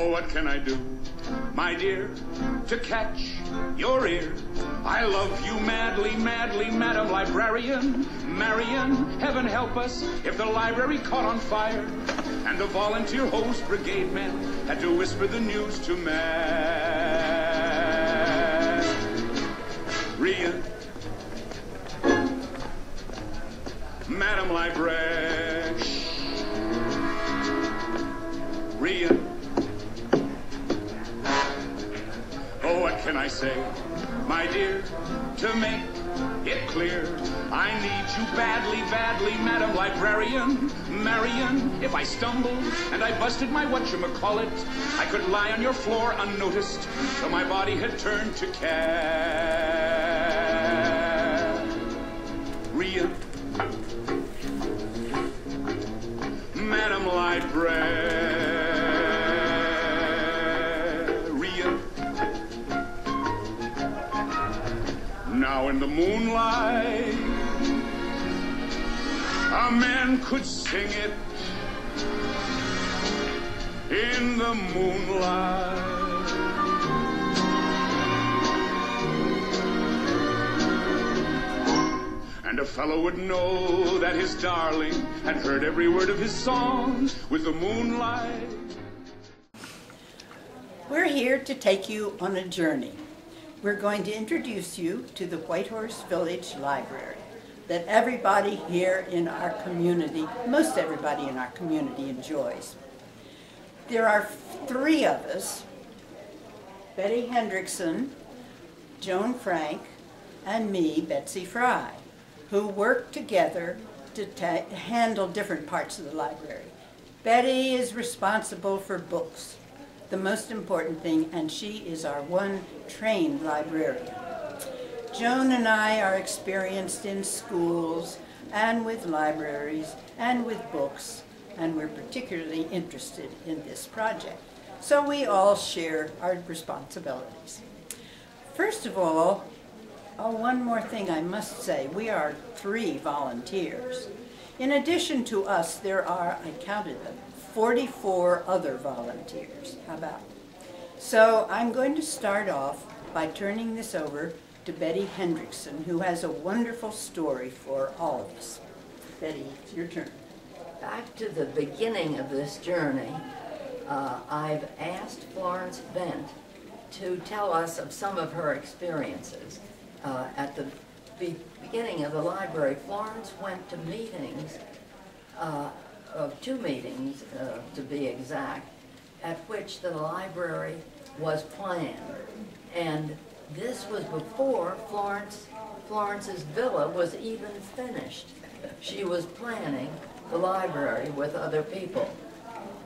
Oh, what can I do, my dear, to catch your ear? I love you madly, madly, Madam Librarian. Marian, heaven help us if the library caught on fire and the volunteer hose brigade men had to whisper the news to Marian. Madam Librarian. Oh, what can I say, my dear, to make it clear? I need you badly, badly, Madam Librarian. Marian, if I stumbled and I busted my whatchamacallit, I could lie on your floor unnoticed till my body had turned to carrion. Madam Librarian. Now in the moonlight, a man could sing it. In the moonlight, and a fellow would know that his darling had heard every word of his song with the moonlight. We're here to take you on a journey. We're going to introduce you to the White Horse Village Library that everybody here in our community, most everybody in our community, enjoys. There are three of us, Betty Hendrickson, Joan Frank, and me, Betsy Fry, who work together to handle different parts of the library. Betty is responsible for books, the most important thing, and she is our one trained librarian. Joan and I are experienced in schools and with libraries and with books, and we're particularly interested in this project. So we all share our responsibilities. First of all, one more thing I must say, we are 3 volunteers. In addition to us, there are, I counted them, 44 other volunteers. How about it? So I'm going to start off by turning this over to Betty Hendrickson, who has a wonderful story for all of us. Betty, it's your turn. Back to the beginning of this journey, I've asked Florence Bent to tell us of some of her experiences. At the beginning of the library, Florence went to meetings, of 2 meetings to be exact, at which the library was planned. And this was before Florence's villa was even finished. She was planning the library with other people.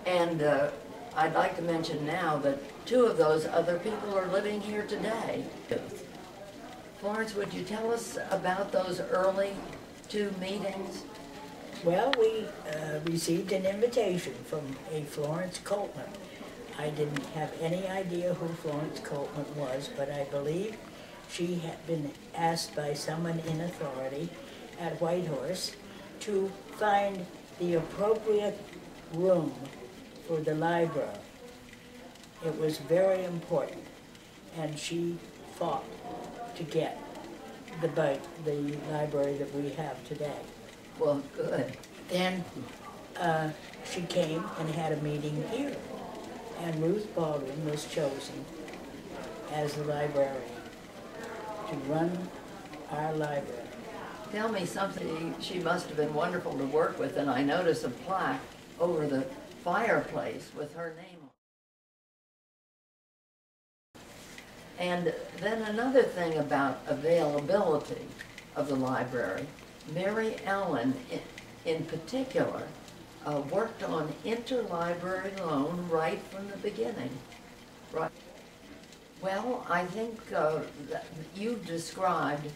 And I'd like to mention now that 2 of those other people are living here today. Florence, would you tell us about those early 2 meetings? Well, we received an invitation from a Florence Coltman. I didn't have any idea who Florence Coltman was, but I believe she had been asked by someone in authority at Whitehorse to find the appropriate room for the library. It was very important, and she fought to get the library that we have today. Well, good. Then she came and had a meeting here, and Ruth Baldwin was chosen as the librarian to run our library. Tell me something. She must have been wonderful to work with, and I noticed a plaque over the fireplace with her name on it. And then another thing about availability of the library. Mary Ellen, in particular, worked on interlibrary loan right from the beginning. Right. Well, I think you described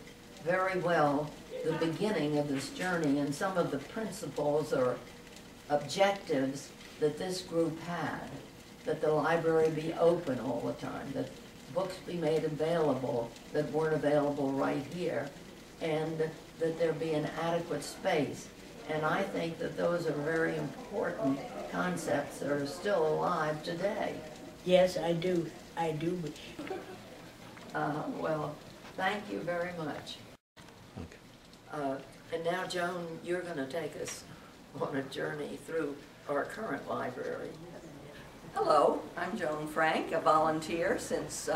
very well the beginning of this journey and some of the principles or objectives that this group had. That the library be open all the time, that books be made available that weren't available right here, and that there be an adequate space. And I think that those are very important concepts that are still alive today. Yes, I do. I do. Well, thank you very much. Okay. And now, Joan, you're going to take us on a journey through our current library. Hello, I'm Joan Frank, a volunteer since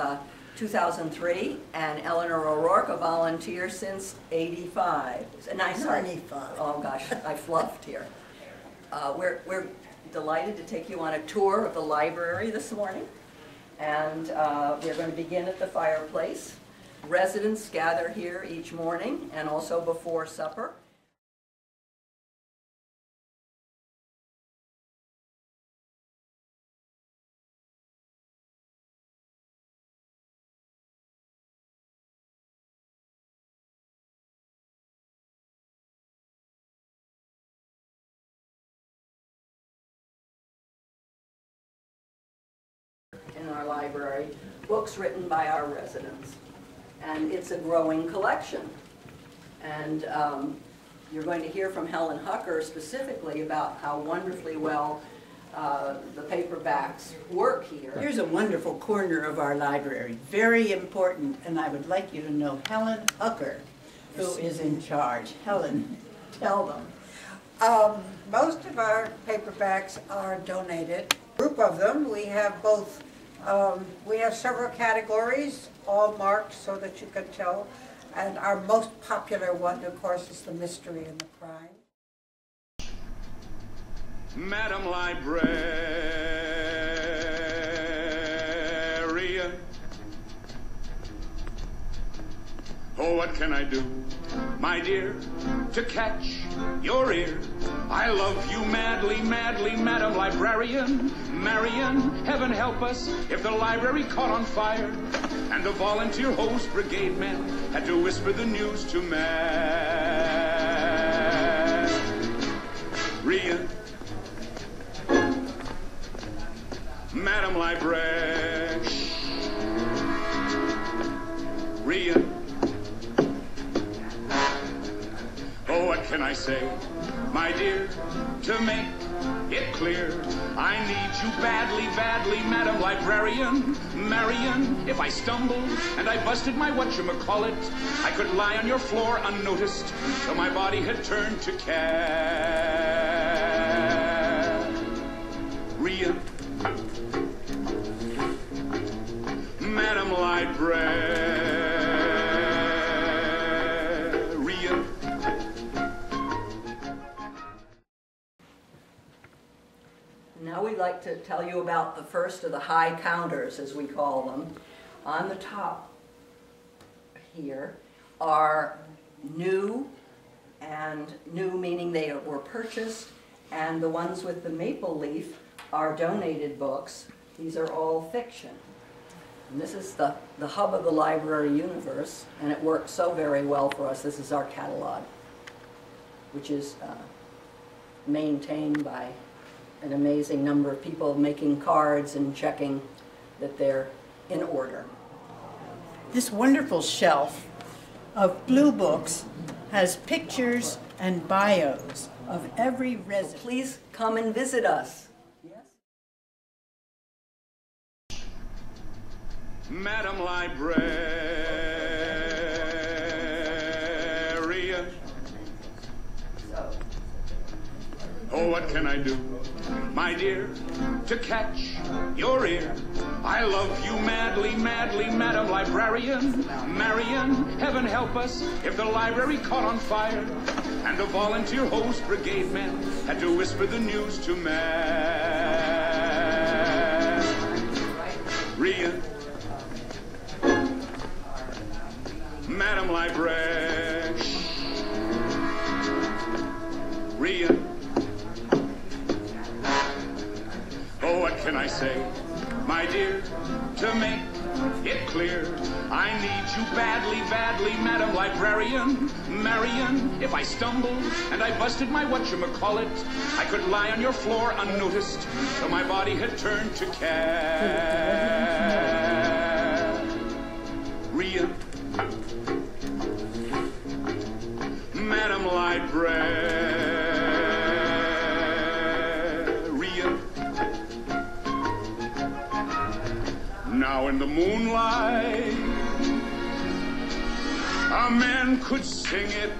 2003, and Eleanor O'Rourke, a volunteer since '85. Sorry. 95. Oh gosh, I fluffed here. We're delighted to take you on a tour of the library this morning, and we're going to begin at the fireplace. Residents gather here each morning and also before supper. In our library, books written by our residents. And it's a growing collection. And you're going to hear from Helen Hucker specifically about how wonderfully well the paperbacks work here. Here's a wonderful corner of our library, very important, and I would like you to know Helen Hucker, who is in charge. Helen, tell them. Most of our paperbacks are donated. A group of them, we have both, we have several categories, all marked so that you can tell. And our most popular one, of course, is the mystery and the crime. Madam Librarian, oh, what can I do, my dear, to catch your ear? I love you madly, madly, Madam Librarian. Marian, heaven help us if the library caught on fire and the volunteer host brigade men had to whisper the news to Marian. Madam Librarian, oh, what can I say, my dear, to make it clear? I need you badly, badly, Madam Librarian. Marian, if I stumbled and I busted my whatchamacallit, I could lie on your floor unnoticed till my body had turned to carrion. Madam Librarian. Now we'd like to tell you about the first of the high counters, as we call them. On the top here are new, and new meaning they were purchased, and the ones with the maple leaf are donated books. These are all fiction. And this is the hub of the library universe, and it works so very well for us. This is our catalog, which is maintained by an amazing number of people making cards and checking that they're in order. This wonderful shelf of blue books has pictures and bios of every resident. Please come and visit us. Madam Librarian, oh, what can I do, my dear, to catch your ear? I love you madly, madly, Madam Librarian. Marian, heaven help us if the library caught on fire and the volunteer host brigade men had to whisper the news to Marian. Madam Librarian, oh, what can I say, my dear, to make it clear? I need you badly, badly, Madam Librarian. Marian, if I stumbled and I busted my whatchamacallit, I could lie on your floor unnoticed till my body had turned to carrion. Madam Librarian, in the moonlight, a man could sing it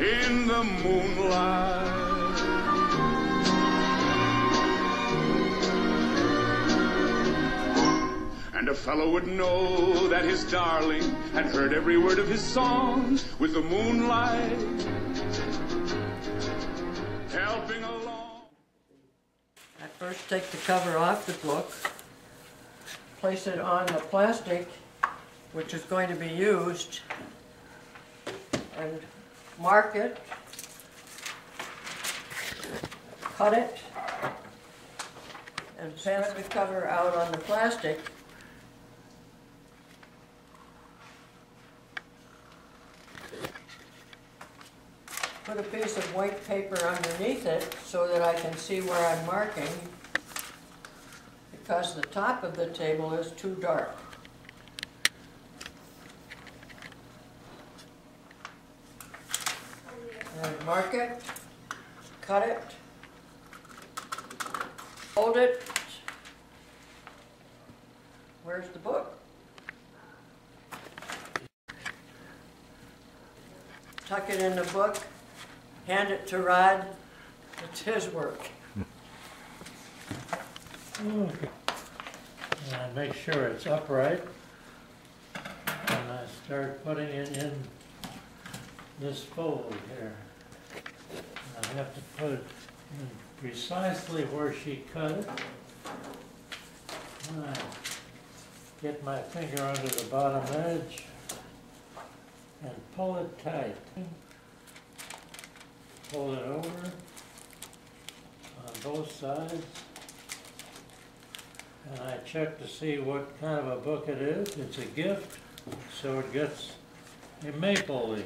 in the moonlight. And a fellow would know that his darling had heard every word of his song with the moonlight helping along. I first take the cover off the book, place it on the plastic which is going to be used, and mark it, cut it, and pass the cover out on the plastic. Put a piece of white paper underneath it so that I can see where I'm marking, because the top of the table is too dark. And mark it, cut it, hold it. Where's the book? Tuck it in the book, hand it to Rod. It's his work. Okay. And I make sure it's upright, and I start putting it in this fold here. And I have to put it in precisely where she cut it. And I get my finger under the bottom edge and pull it tight. Pull it over on both sides. And I check to see what kind of a book it is. It's a gift, so it gets a maple leaf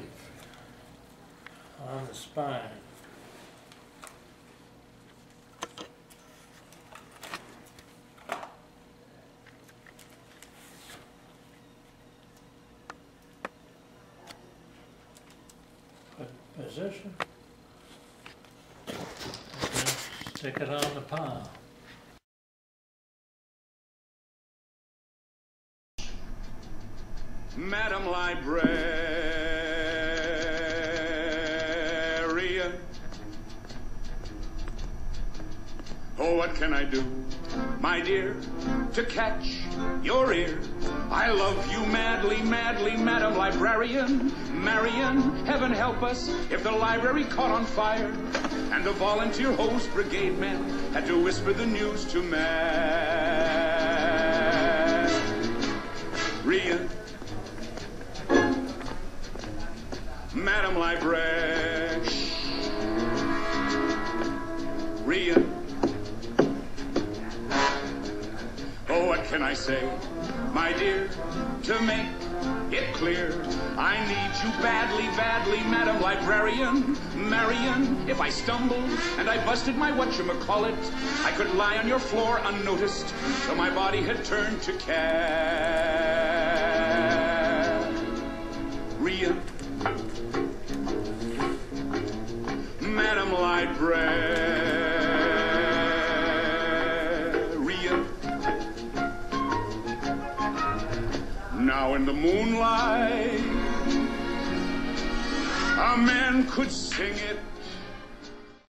on the spine. Put position. And stick it on the palm. Madam Librarian, oh, what can I do, my dear, to catch your ear? I love you madly, madly, Madam Librarian. Marian, heaven help us if the library caught on fire and the volunteer hose brigade men had to whisper the news to Marian. Madam Librarian, oh, what can I say, my dear, to make it clear? I need you badly, badly, Madam Librarian. Marian, if I stumbled and I busted my whatchamacallit, I could lie on your floor unnoticed till my body had turned to carrion. Madam Librarian, now in the moonlight, a man could sing it